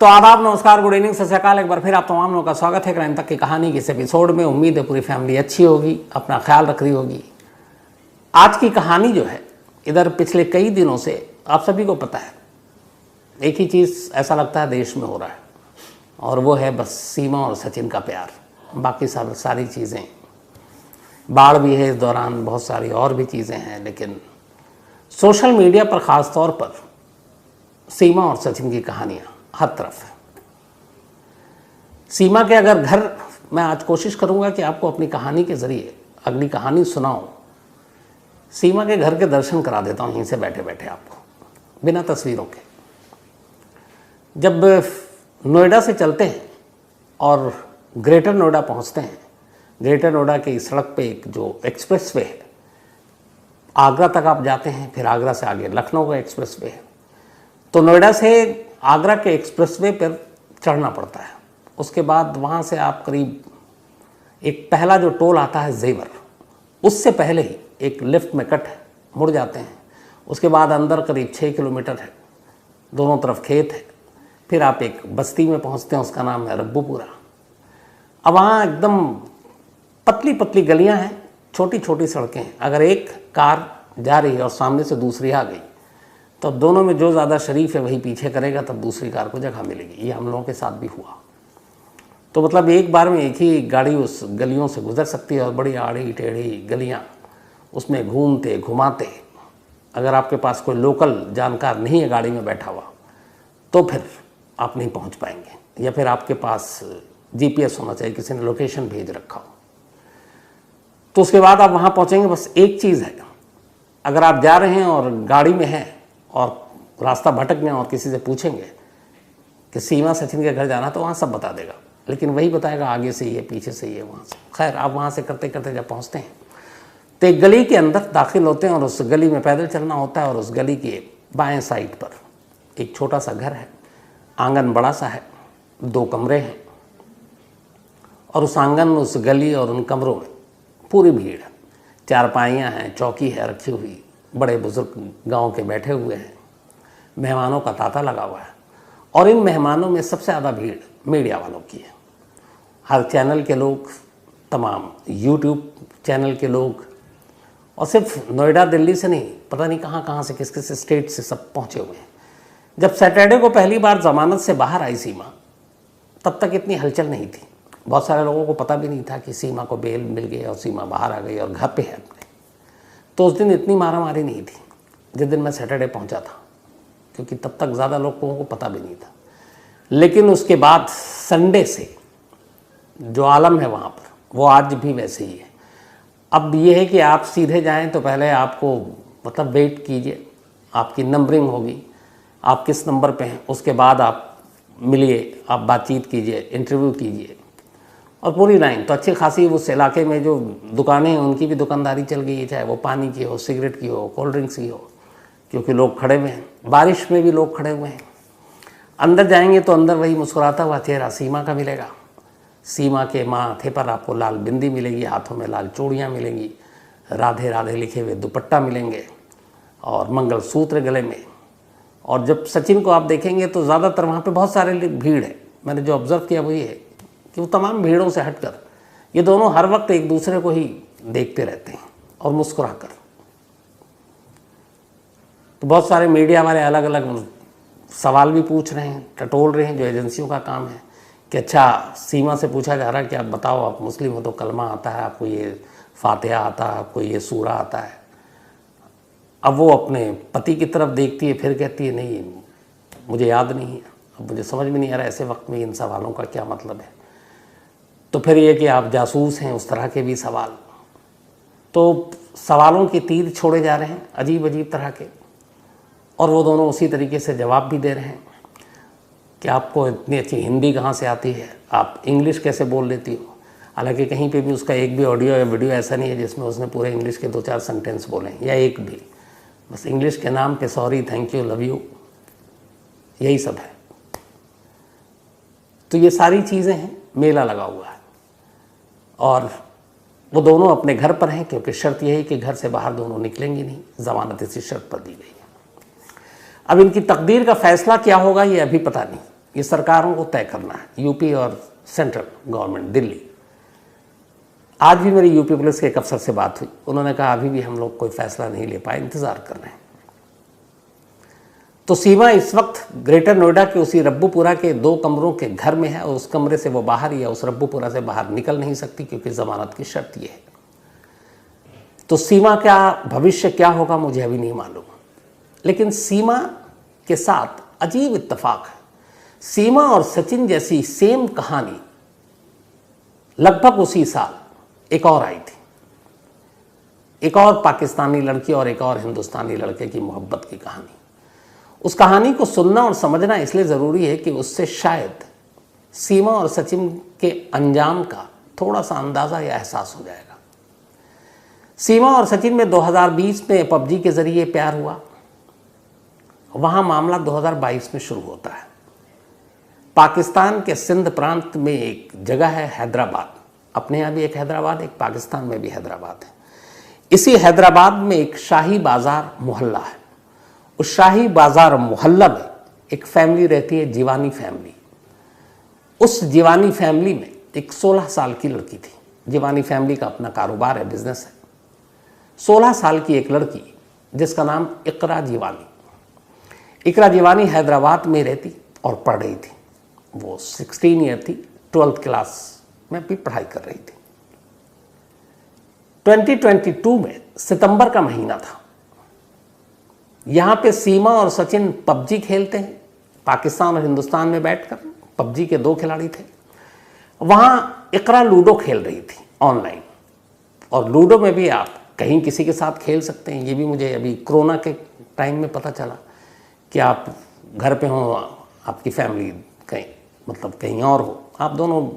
तो आदाब, नमस्कार, गुड इवनिंग, सत श्री अकाल। एक बार फिर आप तमाम लोगों का स्वागत है क्राइम तक की कहानी के इस एपिसोड में। उम्मीद है पूरी फैमिली अच्छी होगी, अपना ख्याल रख रही होगी। आज की कहानी जो है, इधर पिछले कई दिनों से आप सभी को पता है, एक ही चीज़ ऐसा लगता है देश में हो रहा है, और वो है बस सीमा और सचिन का प्यार। बाकी सारी चीज़ें, बाढ़ भी है इस दौरान, बहुत सारी और भी चीज़ें हैं, लेकिन सोशल मीडिया पर ख़ास तौर पर सीमा और सचिन की कहानियाँ हर तरफ है। सीमा के अगर घर, मैं आज कोशिश करूंगा कि आपको अपनी कहानी के ज़रिए अगली कहानी सुनाऊं। सीमा के घर के दर्शन करा देता हूं यहीं से बैठे बैठे आपको, बिना तस्वीरों के। जब नोएडा से चलते हैं और ग्रेटर नोएडा पहुंचते हैं, ग्रेटर नोएडा की सड़क पे एक जो एक्सप्रेस वे है, आगरा तक आप जाते हैं, फिर आगरा से आगे लखनऊ का एक्सप्रेस वे है। तो नोएडा से आगरा के एक्सप्रेसवे पर चढ़ना पड़ता है। उसके बाद वहाँ से आप करीब एक पहला जो टोल आता है जेवर, उससे पहले ही एक लेफ्ट में कट है, मुड़ जाते हैं। उसके बाद अंदर करीब 6 किलोमीटर है, दोनों तरफ खेत है। फिर आप एक बस्ती में पहुँचते हैं, उसका नाम है रब्बूपुरा। अब वहाँ एकदम पतली पतली गलियाँ हैं, छोटी छोटी सड़कें हैं। अगर एक कार जा रही है और सामने से दूसरी आ गई, तो अब दोनों में जो ज़्यादा शरीफ है वही पीछे करेगा, तब दूसरी कार को जगह मिलेगी। ये हम लोगों के साथ भी हुआ। तो मतलब एक बार में एक ही गाड़ी उस गलियों से गुजर सकती है, और बड़ी आड़ी टेढ़ी गलियाँ, उसमें घूमते घुमाते, अगर आपके पास कोई लोकल जानकार नहीं है गाड़ी में बैठा हुआ, तो फिर आप नहीं पहुंच पाएंगे, या फिर आपके पास GPS होना चाहिए, किसी ने लोकेशन भेज रखा हो। तो उसके बाद आप वहाँ पहुँचेंगे। बस एक चीज़ है, अगर आप जा रहे हैं और गाड़ी में हैं और रास्ता भटक गए और किसी से पूछेंगे कि सीमा सचिन के घर जाना, तो वहाँ सब बता देगा, लेकिन वही बताएगा आगे से ये, पीछे से ये, वहाँ से। खैर, आप वहाँ से करते करते जब पहुँचते हैं तो एक गली के अंदर दाखिल होते हैं, और उस गली में पैदल चलना होता है। और उस गली के बाएं साइड पर एक छोटा सा घर है, आंगन बड़ा सा है, 2 कमरे हैं, और उस आंगन, उस गली और उन कमरों में पूरी भीड़ है। चारपाइयाँ हैं, चौकी है रखी हुई, बड़े बुजुर्ग गांव के बैठे हुए हैं, मेहमानों का तांता लगा हुआ है। और इन मेहमानों में सबसे ज़्यादा भीड़ मीडिया वालों की है। हर चैनल के लोग, तमाम यूट्यूब चैनल के लोग, और सिर्फ नोएडा दिल्ली से नहीं, पता नहीं कहाँ कहाँ से, किस किस स्टेट से सब पहुँचे हुए हैं। जब सैटरडे को पहली बार ज़मानत से बाहर आई सीमा, तब तक इतनी हलचल नहीं थी। बहुत सारे लोगों को पता भी नहीं था कि सीमा को बेल मिल गई और सीमा बाहर आ गई और घर पे है अपने। तो उस दिन इतनी मारामारी नहीं थी जिस दिन मैं सैटरडे पहुंचा था, क्योंकि तब तक ज़्यादा लोगों को पता भी नहीं था। लेकिन उसके बाद संडे से जो आलम है वहाँ पर, वो आज भी वैसे ही है। अब ये है कि आप सीधे जाएं तो पहले आपको मतलब वेट कीजिए, आपकी नंबरिंग होगी, आप किस नंबर पे हैं, उसके बाद आप मिलिए, आप बातचीत कीजिए, इंटरव्यू कीजिए, और पूरी लाइन। तो अच्छी खासी उस इलाके में जो दुकानें हैं उनकी भी दुकानदारी चल गई है, चाहे वो पानी की हो, सिगरेट की हो, कोल्ड ड्रिंक्स की हो, क्योंकि लोग खड़े हुए हैं। बारिश में भी लोग खड़े हुए हैं। अंदर जाएंगे तो अंदर वही मुस्कुराता हुआ चेहरा सीमा का मिलेगा। सीमा के माथे पर आपको लाल बिंदी मिलेगी, हाथों में लाल चूड़ियाँ मिलेंगी, राधे राधे लिखे हुए दुपट्टा मिलेंगे, और मंगलसूत्र गले में। और जब सचिन को आप देखेंगे तो ज़्यादातर वहाँ पे बहुत सारे भीड़ है। मैंने जो ऑब्ज़र्व किया वो ये है कि वो तमाम भीड़ों से हटकर ये दोनों हर वक्त एक दूसरे को ही देखते रहते हैं और मुस्कुरा कर। तो बहुत सारे मीडिया वाले अलग अलग सवाल भी पूछ रहे हैं, टटोल रहे हैं, जो एजेंसियों का काम है। कि अच्छा, सीमा से पूछा जा रहा है कि आप बताओ, आप मुस्लिम हो तो कलमा आता है, आपको ये फातिहा आता है, आपको ये सूरा आता है। अब वो अपने पति की तरफ देखती है, फिर कहती है नहीं मुझे याद नहीं है। अब मुझे समझ में नहीं आ रहा ऐसे वक्त में इन सवालों का क्या मतलब है। तो फिर ये कि आप जासूस हैं, उस तरह के भी सवाल। तो सवालों के तीर छोड़े जा रहे हैं अजीब अजीब तरह के, और वो दोनों उसी तरीके से जवाब भी दे रहे हैं कि आपको इतनी अच्छी हिंदी कहाँ से आती है, आप इंग्लिश कैसे बोल लेती हो। हालांकि कहीं पे भी उसका एक भी ऑडियो या वीडियो ऐसा नहीं है जिसमें उसने पूरे इंग्लिश के 2-4 सेंटेंस बोले, या एक भी। बस इंग्लिश के नाम पे sorry, thank you, love you, यही सब है। तो ये सारी चीज़ें हैं, मेला लगा हुआ है। और वो दोनों अपने घर पर हैं, क्योंकि शर्त यह है कि घर से बाहर दोनों निकलेंगे नहीं, ज़मानत इसी शर्त पर दी गई है। अब इनकी तकदीर का फैसला क्या होगा ये अभी पता नहीं, ये सरकारों को तय करना है, यूपी और सेंट्रल गवर्नमेंट दिल्ली। आज भी मेरी यूपी पुलिस के एक अफसर से बात हुई, उन्होंने कहा अभी भी हम लोग कोई फैसला नहीं ले पाए, इंतज़ार कर रहे हैं। तो सीमा इस वक्त ग्रेटर नोएडा के उसी रब्बूपुरा के 2 कमरों के घर में है और उस कमरे से वो बाहर या उस रब्बूपुरा से बाहर निकल नहीं सकती क्योंकि ज़मानत की शर्त ये है। तो सीमा का भविष्य क्या होगा मुझे अभी नहीं मालूम, लेकिन सीमा के साथ अजीब इत्तेफाक है। सीमा और सचिन जैसी सेम कहानी लगभग उसी साल एक और आई थी, एक और पाकिस्तानी लड़की और एक और हिंदुस्तानी लड़के की मोहब्बत की कहानी। उस कहानी को सुनना और समझना इसलिए ज़रूरी है कि उससे शायद सीमा और सचिन के अंजाम का थोड़ा सा अंदाज़ा या एहसास हो जाएगा। सीमा और सचिन में 2020 में पबजी के ज़रिए प्यार हुआ, वहाँ मामला 2022 में शुरू होता है। पाकिस्तान के सिंध प्रांत में एक जगह है हैदराबाद, अपने यहाँ भी एक हैदराबाद, एक पाकिस्तान में भी हैदराबाद है। इसी हैदराबाद में एक शाही बाज़ार मोहल्ला है। उस शाही बाज़ार मोहल्ला में एक फैमिली रहती है, जीवानी फैमिली। उस जीवानी फैमिली में एक 16 साल की लड़की थी। जीवानी फैमिली का अपना कारोबार है, बिजनेस है। 16 साल की एक लड़की जिसका नाम इकरा जीवानी। इकरा जीवानी हैदराबाद में रहती और पढ़ रही थी। वो 16 ईयर थी, 12th क्लास में भी पढ़ाई कर रही थी। 2022 में सितंबर का महीना था। यहाँ पे सीमा और सचिन पबजी खेलते हैं, पाकिस्तान और हिंदुस्तान में बैठकर। पबजी के 2 खिलाड़ी थे। वहाँ इकरा लूडो खेल रही थी ऑनलाइन, और लूडो में भी आप कहीं किसी के साथ खेल सकते हैं। ये भी मुझे अभी कोरोना के टाइम में पता चला कि आप घर पे हो, आपकी फैमिली कहीं मतलब कहीं और हो, आप दोनों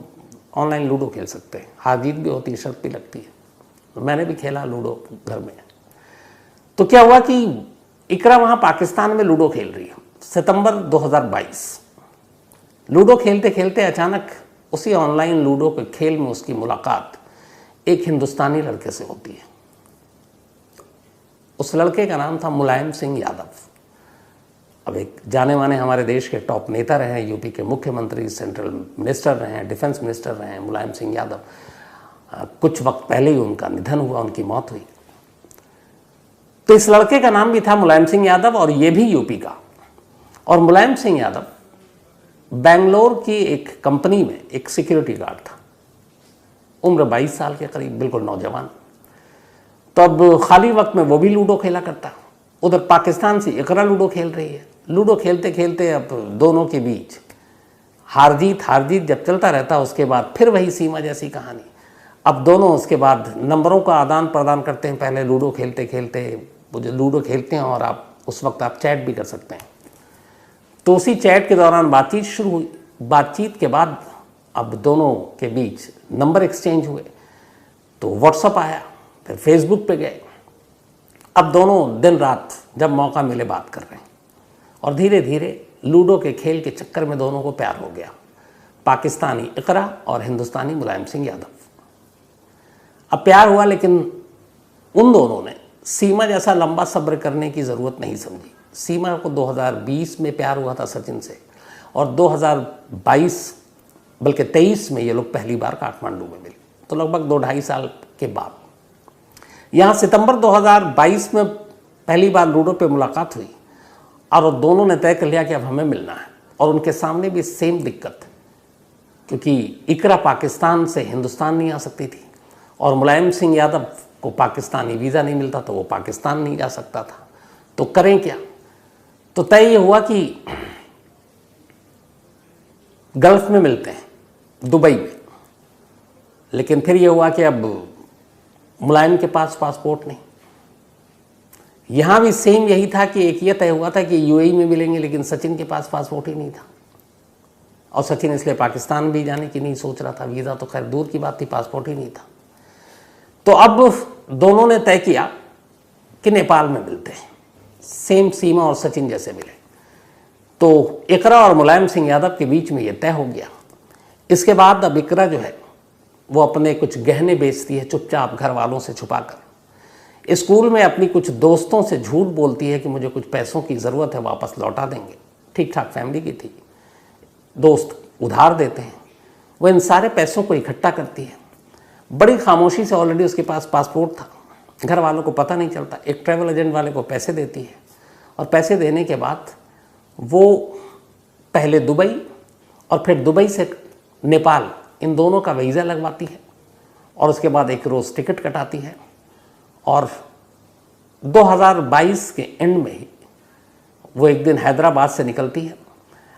ऑनलाइन लूडो खेल सकते हैं। हार जीत भी होती है, शर्त भी लगती है। मैंने भी खेला लूडो घर में। तो क्या हुआ कि इकरा वहाँ पाकिस्तान में लूडो खेल रही है, सितंबर 2022। लूडो खेलते खेलते अचानक उसी ऑनलाइन लूडो के खेल में उसकी मुलाकात एक हिंदुस्तानी लड़के से होती है। उस लड़के का नाम था मुलायम सिंह यादव। अब एक जाने माने हमारे देश के टॉप नेता रहे हैं, यूपी के मुख्यमंत्री, सेंट्रल मिनिस्टर रहे हैं, डिफेंस मिनिस्टर रहे हैं मुलायम सिंह यादव। कुछ वक्त पहले ही उनका निधन हुआ, उनकी मौत हुई। तो इस लड़के का नाम भी था मुलायम सिंह यादव और ये भी यूपी का। और मुलायम सिंह यादव बेंगलोर की एक कंपनी में एक सिक्योरिटी गार्ड था, उम्र 22 साल के करीब, बिल्कुल नौजवान। तो अब खाली वक्त में वो भी लूडो खेला करता। उधर पाकिस्तान से इकरा लूडो खेल रही है। लूडो खेलते खेलते अब दोनों के बीच हार जीत जब चलता रहता, उसके बाद फिर वही सीमा जैसी कहानी। अब दोनों उसके बाद नंबरों का आदान प्रदान करते हैं। पहले लूडो खेलते खेलते, वो जो लूडो खेलते हैं और आप उस वक्त आप चैट भी कर सकते हैं। तो उसी चैट के दौरान बातचीत शुरू हुई। बातचीत के बाद अब दोनों के बीच नंबर एक्सचेंज हुए। तो व्हाट्सअप आया, फिर फेसबुक पे गए। अब दोनों दिन रात जब मौका मिले बात कर रहे हैं, और धीरे धीरे लूडो के खेल के चक्कर में दोनों को प्यार हो गया, पाकिस्तानी इकरा और हिंदुस्तानी मुलायम सिंह यादव। अब प्यार हुआ, लेकिन उन दोनों ने सीमा जैसा लंबा सब्र करने की ज़रूरत नहीं समझी। सीमा को 2020 में प्यार हुआ था सचिन से, और 2022 बल्कि 23 में ये लोग पहली बार काठमांडू में मिले। तो लगभग 2-2.5 साल के बाद यहाँ सितंबर 2022 में पहली बार लूडो पे मुलाकात हुई, और दोनों ने तय कर लिया कि अब हमें मिलना है। और उनके सामने भी सेम दिक्कत, क्योंकि इकरा पाकिस्तान से हिंदुस्तान नहीं आ सकती थी, और मुलायम सिंह यादव को पाकिस्तानी वीज़ा नहीं मिलता, तो वो पाकिस्तान नहीं जा सकता था। तो करें क्या? तो तय ये हुआ कि गल्फ में मिलते हैं, दुबई में। लेकिन फिर ये हुआ कि अब मुलायम के पास पासपोर्ट नहीं। यहाँ भी सेम यही था कि एक ये तय हुआ था कि यूएई में मिलेंगे, लेकिन सचिन के पास पासपोर्ट ही नहीं था। और सचिन इसलिए पाकिस्तान भी जाने की नहीं सोच रहा था। वीज़ा तो खैर दूर की बात थी, पासपोर्ट ही नहीं था। तो अब दोनों ने तय किया कि नेपाल में मिलते हैं। सेम सीमा और सचिन जैसे मिले। तो इकरा और मुलायम सिंह यादव के बीच में ये तय हो गया। इसके बाद अब इकरा जो है वो अपने कुछ गहने बेचती है चुपचाप, घर वालों से छुपाकर। स्कूल में अपनी कुछ दोस्तों से झूठ बोलती है कि मुझे कुछ पैसों की ज़रूरत है, वापस लौटा देंगे। ठीक ठाक फैमिली की थी। दोस्त उधार देते हैं, वो इन सारे पैसों को इकट्ठा करती है। बड़ी खामोशी से, ऑलरेडी उसके पास पासपोर्ट था, घर वालों को पता नहीं चलता। एक ट्रैवल एजेंट वाले को पैसे देती है और पैसे देने के बाद वो पहले दुबई और फिर दुबई से नेपाल, इन दोनों का वीज़ा लगवाती है और उसके बाद एक रोज़ टिकट कटाती है और 2022 के एंड में ही वो एक दिन हैदराबाद से निकलती है,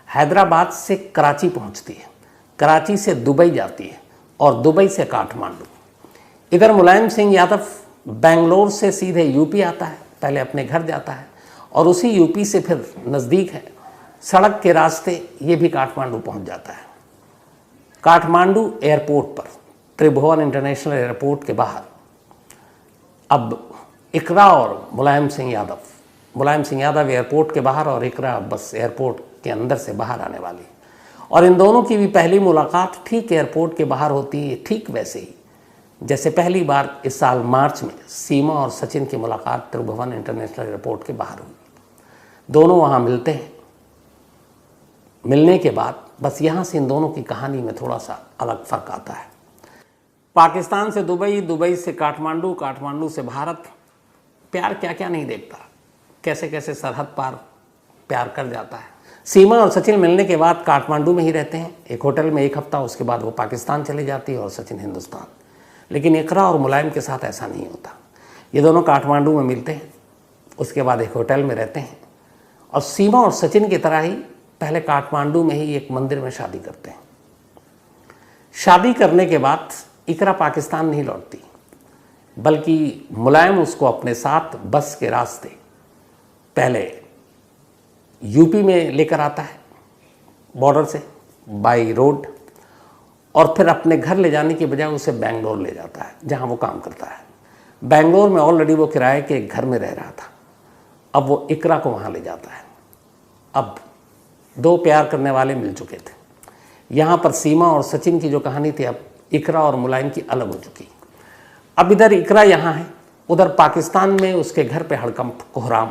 हैदराबाद से कराची पहुंचती है, कराची से दुबई जाती है और दुबई से काठमांडू। इधर मुलायम सिंह यादव बेंगलोर से सीधे यूपी आता है, पहले अपने घर जाता है और उसी यूपी से फिर नज़दीक है, सड़क के रास्ते ये भी काठमांडू पहुंच जाता है। काठमांडू एयरपोर्ट पर, त्रिभुवन इंटरनेशनल एयरपोर्ट के बाहर, अब इकरा और मुलायम सिंह यादव एयरपोर्ट के बाहर और इकरा बस एयरपोर्ट के अंदर से बाहर आने वाली। और इन दोनों की भी पहली मुलाकात ठीक एयरपोर्ट के बाहर होती है, ठीक वैसे ही जैसे पहली बार इस साल मार्च में सीमा और सचिन की मुलाकात त्रिभुवन इंटरनेशनल एयरपोर्ट के बाहर हुई। दोनों वहाँ मिलते हैं। मिलने के बाद बस यहाँ से इन दोनों की कहानी में थोड़ा सा अलग फ़र्क आता है। पाकिस्तान से दुबई, दुबई से काठमांडू, काठमांडू से भारत, प्यार क्या क्या नहीं देखता, कैसे कैसे सरहद पार प्यार कर जाता है। सीमा और सचिन मिलने के बाद काठमांडू में ही रहते हैं, एक होटल में एक हफ्ता, उसके बाद वो पाकिस्तान चली जाती है और सचिन हिंदुस्तान। लेकिन इकरा और मुलायम के साथ ऐसा नहीं होता। ये दोनों काठमांडू में मिलते हैं, उसके बाद एक होटल में रहते हैं और सीमा और सचिन की तरह ही पहले काठमांडू में ही एक मंदिर में शादी करते हैं। शादी करने के बाद इकरा पाकिस्तान नहीं लौटती, बल्कि मुलायम उसको अपने साथ बस के रास्ते पहले यूपी में लेकर आता है, बॉर्डर से बाई रोड, और फिर अपने घर ले जाने की बजाय उसे बेंगलोर ले जाता है जहां वो काम करता है। बेंगलोर में ऑलरेडी वो किराए के एक घर में रह रहा था, अब वो इकरा को वहां ले जाता है। अब दो प्यार करने वाले मिल चुके थे। यहाँ पर सीमा और सचिन की जो कहानी थी, अब इकरा और मुलायम की अलग हो चुकी। अब इधर इकरा यहाँ है, उधर पाकिस्तान में उसके घर पे हड़कंप कोहराम,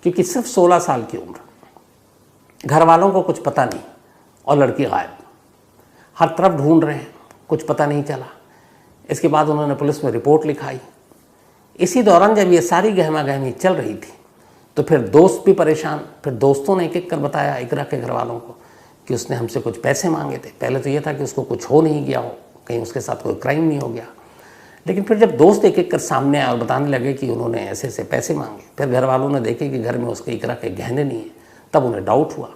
क्योंकि सिर्फ 16 साल की उम्र, घर वालों को कुछ पता नहीं और लड़की गायब। हर तरफ ढूंढ रहे हैं, कुछ पता नहीं चला। इसके बाद उन्होंने पुलिस में रिपोर्ट लिखाई। इसी दौरान जब ये सारी गहमा गहमी चल रही थी तो फिर दोस्त भी परेशान। फिर दोस्तों ने एक एक कर बताया इकरा के घर वालों को कि उसने हमसे कुछ पैसे मांगे थे। पहले तो ये था कि उसको कुछ हो नहीं गया हो, कहीं उसके साथ कोई क्राइम नहीं हो गया। लेकिन फिर जब दोस्त एक एक कर सामने आए और बताने लगे कि उन्होंने ऐसे ऐसे पैसे मांगे, फिर घर वालों ने देखे कि घर में उसके इकरा के गहने नहीं है, तब उन्हें डाउट हुआ।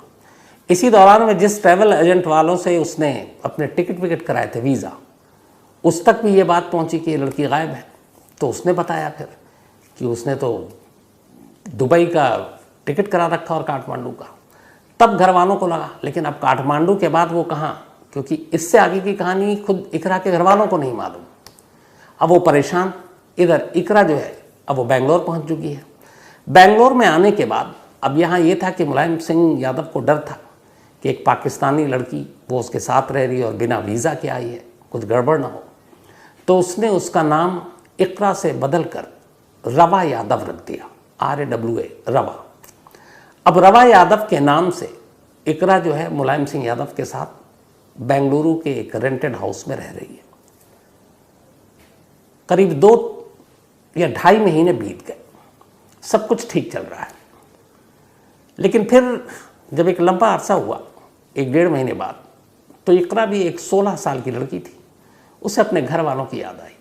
इसी दौरान में जिस ट्रैवल एजेंट वालों से उसने अपने टिकट विकेट कराए थे, वीज़ा, उस तक भी ये बात पहुंची कि ये लड़की गायब है। तो उसने बताया फिर कि उसने तो दुबई का टिकट करा रखा और काठमांडू का। तब घर वालों को लगा, लेकिन अब काठमांडू के बाद वो कहाँ, क्योंकि इससे आगे की कहानी खुद इकरा के घर वालों को नहीं मालूम। अब वो परेशान। इधर इकरा जो है अब वो बेंगलोर पहुंच चुकी है। बेंगलोर में आने के बाद अब यहाँ ये था कि मुलायम सिंह यादव को डर था कि एक पाकिस्तानी लड़की वो उसके साथ रह रही है और बिना वीज़ा के आई है, कुछ गड़बड़ ना हो। तो उसने उसका नाम इकरा से बदल कर रवा यादव रख दिया, RAWA, रवा। अब रवा यादव के नाम से इकरा जो है मुलायम सिंह यादव के साथ बेंगलुरु के एक रेंटेड हाउस में रह रही है। करीब 2 या 2.5 महीने बीत गए, सब कुछ ठीक चल रहा है। लेकिन फिर जब एक लंबा अरसा हुआ, 1-1.5 महीने बाद, तो इकरा भी एक 16 साल की लड़की थी। उसे अपने घर वालों की याद आई।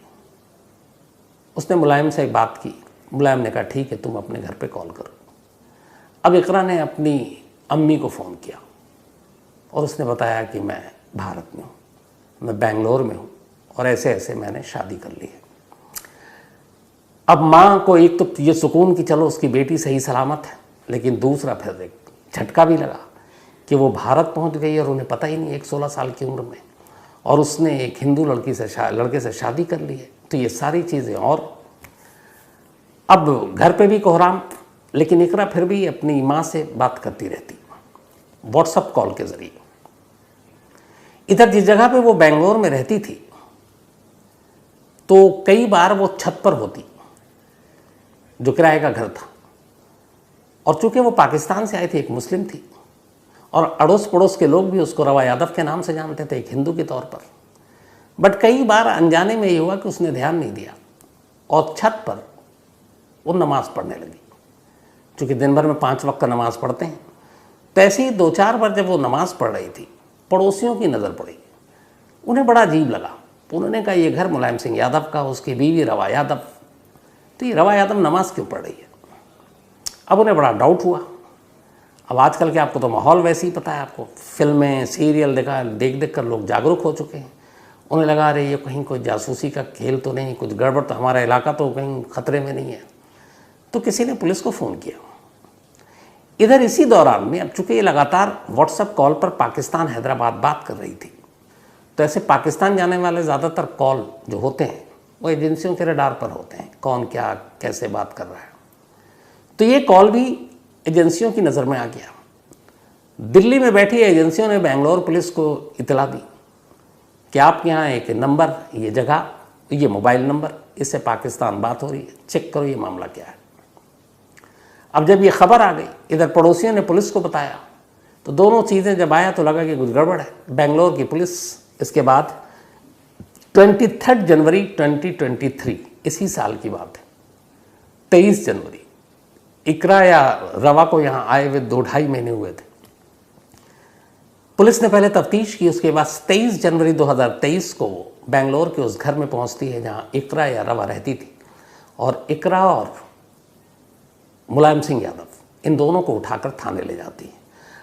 उसने मुलायम से बात की। मुलायम ने कहा ठीक है, तुम अपने घर पे कॉल करो। अब इकरा ने अपनी अम्मी को फ़ोन किया और उसने बताया कि मैं भारत में हूँ, मैं बेंगलोर में हूँ और ऐसे ऐसे मैंने शादी कर ली है। अब माँ को एक तो ये सुकून कि चलो उसकी बेटी सही सलामत है, लेकिन दूसरा फिर एक झटका भी लगा कि वो भारत पहुँच गई और उन्हें पता ही नहीं, एक 16 साल की उम्र में, और उसने एक हिंदू लड़के से शादी कर ली है। तो ये सारी चीज़ें, और अब घर पे भी कोहराम। लेकिन इकरा फिर भी अपनी माँ से बात करती रहती व्हाट्सएप कॉल के ज़रिए। इधर जिस जगह पे वो बेंगलोर में रहती थी, तो कई बार वो छत पर होती, जो किराए का घर था। और चूंकि वो पाकिस्तान से आई थी, एक मुस्लिम थी, और अड़ोस पड़ोस के लोग भी उसको रवा यादव के नाम से जानते थे, एक हिंदू के तौर पर। बट कई बार अनजाने में ये हुआ कि उसने ध्यान नहीं दिया और छत पर वो नमाज़ पढ़ने लगी। चूँकि दिन भर में 5 वक्त का नमाज़ पढ़ते हैं, तो ऐसे ही 2-4 बार जब वो नमाज़ पढ़ रही थी, पड़ोसियों की नज़र पड़ी। उन्हें बड़ा अजीब लगा। उन्होंने कहा ये घर मुलायम सिंह यादव का, उसकी बीवी रवा यादव, तो ये रवा यादव नमाज़ क्यों पढ़ रही है? अब उन्हें बड़ा डाउट हुआ। अब आजकल के आपको तो माहौल वैसे ही पता है, आपको फिल्में सीरियल देख कर लोग जागरूक हो चुके हैं। उन्हें लगा अरे ये कहीं कोई जासूसी का खेल तो नहीं, कुछ गड़बड़ तो, हमारा इलाका तो कहीं ख़तरे में नहीं है। तो किसी ने पुलिस को फ़ोन किया। इधर इसी दौरान में, अब चूँकि ये लगातार व्हाट्सएप कॉल पर पाकिस्तान हैदराबाद बात कर रही थी, तो ऐसे पाकिस्तान जाने वाले ज़्यादातर कॉल जो होते हैं वो एजेंसियों के रडार पर होते हैं, कौन क्या कैसे बात कर रहा है। तो ये कॉल भी एजेंसियों की नज़र में आ गया। दिल्ली में बैठी एजेंसियों ने बेंगलोर पुलिस को इतला दी कि आपके यहाँ एक नंबर, ये जगह, ये मोबाइल नंबर, इससे पाकिस्तान बात हो रही है, चेक करो ये मामला क्या है। अब जब ये खबर आ गई, इधर पड़ोसियों ने पुलिस को बताया, तो दोनों चीज़ें जब आया तो लगा कि कुछ गड़बड़ है। बेंगलोर की पुलिस इसके बाद 23 जनवरी 2023, इसी साल की बात है, 23 जनवरी, इकरा या रवा को यहाँ आए हुए 2-2.5 महीने हुए थे। पुलिस ने पहले तफ्तीश की, उसके बाद 23 जनवरी 2023 को वो बेंगलोर के उस घर में पहुँचती है जहाँ इकरा या रवा रहती थी, और इकरा और मुलायम सिंह यादव इन दोनों को उठाकर थाने ले जाती है।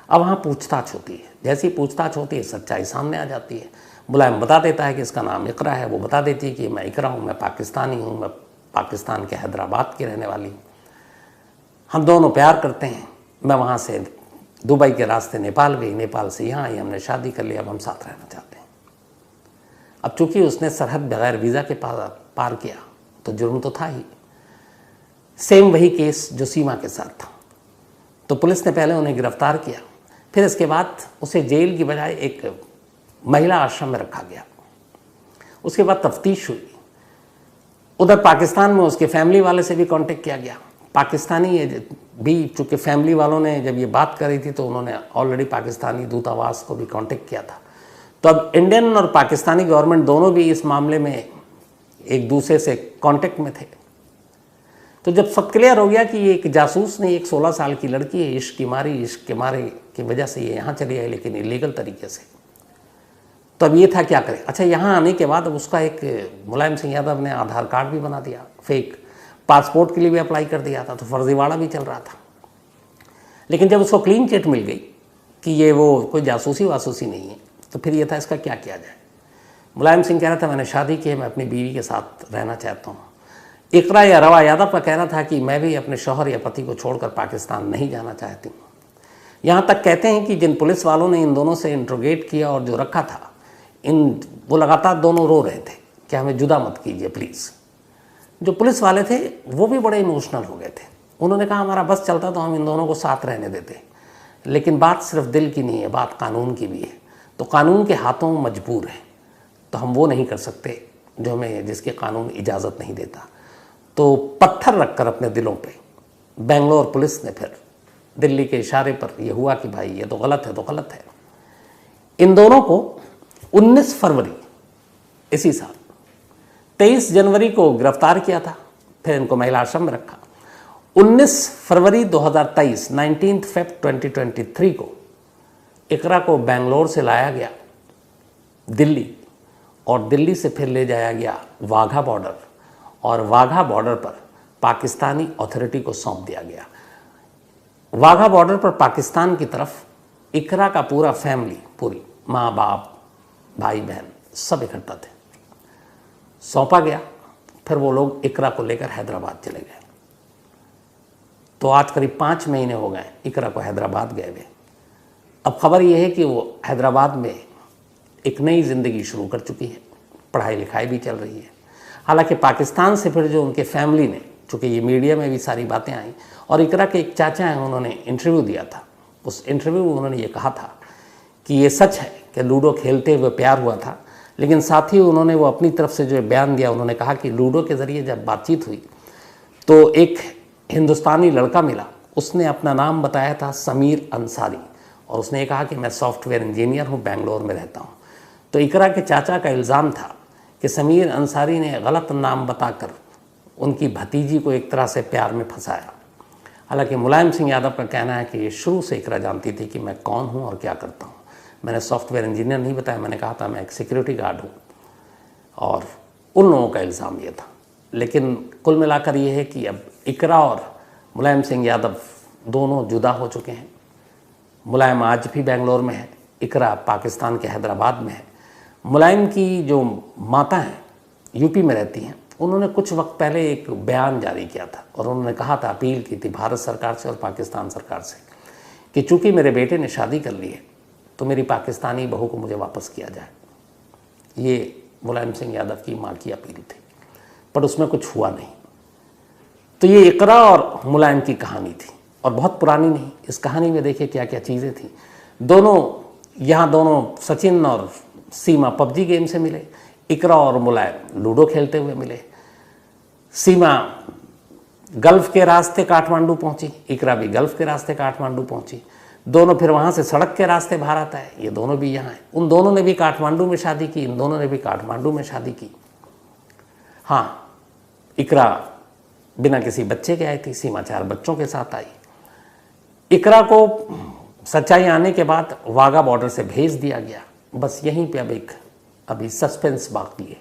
अब वहाँ पूछताछ होती है। जैसी पूछताछ होती है, सच्चाई सामने आ जाती है। मुलायम बता देता है कि इसका नाम इकरा है, वो बता देती है कि मैं इकरा हूँ, मैं पाकिस्तानी हूँ, मैं पाकिस्तान के हैदराबाद की रहने वाली हूँ, हम दोनों प्यार करते हैं, मैं वहाँ से दुबई के रास्ते नेपाल गई, नेपाल से यहाँ आई, हमने शादी कर ली, अब हम साथ रहना चाहते हैं। अब चूँकि उसने सरहद बगैर वीज़ा के पार किया तो जुर्म तो था ही। सेम वही केस जो सीमा के साथ था। तो पुलिस ने पहले उन्हें गिरफ्तार किया, फिर इसके बाद उसे जेल की बजाय एक महिला आश्रम में रखा गया। उसके बाद तफ्तीश हुई। उधर पाकिस्तान में उसके फैमिली वाले से भी कांटेक्ट किया गया। पाकिस्तानी भी, चूँकि फैमिली वालों ने जब ये बात करी थी तो उन्होंने ऑलरेडी पाकिस्तानी दूतावास को भी कांटेक्ट किया था। तो अब इंडियन और पाकिस्तानी गवर्नमेंट दोनों भी इस मामले में एक दूसरे से कांटेक्ट में थे। तो जब सब क्लियर हो गया कि ये एक जासूस नहीं, एक 16 साल की लड़की है, इश्क के मारे की वजह से ये यहाँ चली आई, लेकिन इलीगल तरीके से, तो अब ये था क्या करें। अच्छा, यहाँ आने के बाद अब उसका एक मुलायम सिंह यादव ने आधार कार्ड भी बना दिया, फेक पासपोर्ट के लिए भी अप्लाई कर दिया था, तो फर्जीवाड़ा भी चल रहा था। लेकिन जब उसको क्लीन चिट मिल गई कि ये वो कोई जासूसी वासूसी नहीं है, तो फिर ये था इसका क्या किया जाए। मुलायम सिंह कह रहा था मैंने शादी की है, मैं अपनी बीवी के साथ रहना चाहता हूँ। इकरा या रवा यादव का कहना था कि मैं भी अपने शौहर या पति को छोड़कर पाकिस्तान नहीं जाना चाहती। यहाँ तक कहते हैं कि जिन पुलिस वालों ने इन दोनों से इंट्रोगेट किया और जो रखा था, वो लगातार दोनों रो रहे थे कि हमें जुदा मत कीजिए प्लीज़। जो पुलिस वाले थे वो भी बड़े इमोशनल हो गए थे। उन्होंने कहा हमारा बस चलता तो हम इन दोनों को साथ रहने देते, लेकिन बात सिर्फ दिल की नहीं है, बात कानून की भी है। तो कानून के हाथों में मजबूर है, तो हम वो नहीं कर सकते जो हमें, जिसके कानून इजाज़त नहीं देता। तो पत्थर रखकर अपने दिलों पे बेंगलोर पुलिस ने फिर दिल्ली के इशारे पर यह हुआ कि भाई ये तो गलत है, तो गलत है। इन दोनों को 19 फरवरी इसी साल, 23 जनवरी को गिरफ्तार किया था, फिर इनको महिला आश्रम में रखा। 19 फरवरी 2023, 19 फेब 2023 को इकरा को बेंगलोर से लाया गया दिल्ली, और दिल्ली से फिर ले जाया गया वाघा बॉर्डर, और वाघा बॉर्डर पर पाकिस्तानी अथॉरिटी को सौंप दिया गया। वाघा बॉर्डर पर पाकिस्तान की तरफ इकरा का पूरा फैमिली, पूरी माँ बाप भाई बहन सब इकट्ठा थे, सौंपा गया। फिर वो लोग इकरा को लेकर हैदराबाद चले गए। तो आज करीब 5 महीने हो गए इकरा को हैदराबाद गए हुए। अब खबर ये है कि वो हैदराबाद में एक नई ज़िंदगी शुरू कर चुकी है, पढ़ाई लिखाई भी चल रही है। हालांकि पाकिस्तान से फिर जो उनके फैमिली ने, चूँकि ये मीडिया में भी सारी बातें आई, और इकरा के एक चाचा हैं, उन्होंने इंटरव्यू दिया था। उस इंटरव्यू में उन्होंने ये कहा था कि ये सच है कि लूडो खेलते हुए प्यार हुआ था, लेकिन साथ ही उन्होंने वो अपनी तरफ से जो बयान दिया, उन्होंने कहा कि लूडो के ज़रिए जब बातचीत हुई तो एक हिंदुस्तानी लड़का मिला, उसने अपना नाम बताया था समीर अंसारी, और उसने ये कहा कि मैं सॉफ्टवेयर इंजीनियर हूँ, बेंगलोर में रहता हूँ। तो इकरा के चाचा का इल्ज़ाम था कि समीर अंसारी ने गलत नाम बताकर उनकी भतीजी को एक तरह से प्यार में फंसाया। हालांकि मुलायम सिंह यादव का कहना है कि ये शुरू से इकरा जानती थी कि मैं कौन हूँ और क्या करता हूँ। मैंने सॉफ्टवेयर इंजीनियर नहीं बताया, मैंने कहा था मैं एक सिक्योरिटी गार्ड हूँ, और उन लोगों का इल्ज़ाम ये था। लेकिन कुल मिलाकर ये है कि अब इकरा और मुलायम सिंह यादव दोनों जुदा हो चुके हैं। मुलायम आज भी बेंगलोर में है, इकरा पाकिस्तान के हैदराबाद में है। मुलायम की जो माता हैं यूपी में रहती हैं, उन्होंने कुछ वक्त पहले एक बयान जारी किया था और उन्होंने कहा था, अपील की थी भारत सरकार से और पाकिस्तान सरकार से कि चूंकि मेरे बेटे ने शादी कर ली है तो मेरी पाकिस्तानी बहू को मुझे वापस किया जाए। ये मुलायम सिंह यादव की माँ की अपील थी, पर उसमें कुछ हुआ नहीं। तो ये इकरा और मुलायम की कहानी थी और बहुत पुरानी नहीं। इस कहानी में देखिए क्या क्या चीज़ें थी। दोनों सचिन और सीमा पबजी गेम से मिले, इकरा और मुलायम लूडो खेलते हुए मिले। सीमा गल्फ़ के रास्ते काठमांडू पहुंची, इकरा भी गल्फ़ के रास्ते काठमांडू पहुंची। दोनों फिर वहाँ से सड़क के रास्ते बाहर आता है, ये दोनों भी यहाँ हैं। उन दोनों ने भी काठमांडू में शादी की, इन दोनों ने भी काठमांडू में शादी की। हाँ, इकरा बिना किसी बच्चे के आई थी, सीमा 4 बच्चों के साथ आई। इकरा को सच्चाई आने के बाद वाघा बॉर्डर से भेज दिया गया। बस यहीं पे अभी सस्पेंस बाकी है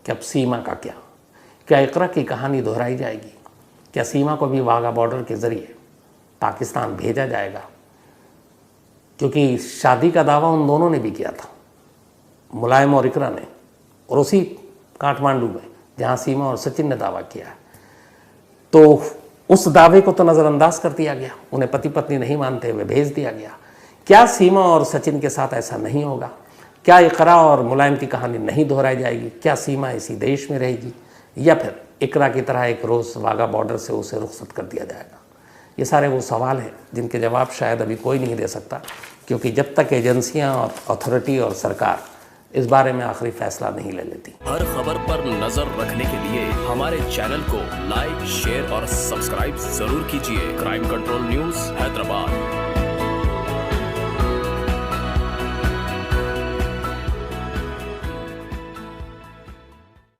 कि अब सीमा का क्या इकरा की कहानी दोहराई जाएगी? क्या सीमा को भी वाघा बॉर्डर के ज़रिए पाकिस्तान भेजा जाएगा? क्योंकि शादी का दावा उन दोनों ने भी किया था, मुलायम और इकरा ने, और उसी काठमांडू में जहाँ सीमा और सचिन ने दावा किया है। तो उस दावे को तो नज़रअंदाज कर दिया गया, उन्हें पति पत्नी नहीं मानते हुए भेज दिया गया। क्या सीमा और सचिन के साथ ऐसा नहीं होगा? क्या इकरा और मुलायम की कहानी नहीं दोहराई जाएगी? क्या सीमा इसी देश में रहेगी, या फिर इकरा की तरह एक रोज़ वाघा बॉर्डर से उसे रुखसत कर दिया जाएगा? ये सारे वो सवाल हैं जिनके जवाब शायद अभी कोई नहीं दे सकता, क्योंकि जब तक एजेंसियां और अथॉरिटी और सरकार इस बारे में आखिरी फैसला नहीं ले लेती। हर खबर पर नजर रखने के लिए हमारे चैनल को लाइक, शेयर और सब्सक्राइब जरूर कीजिए। Crime control news Hyderabad.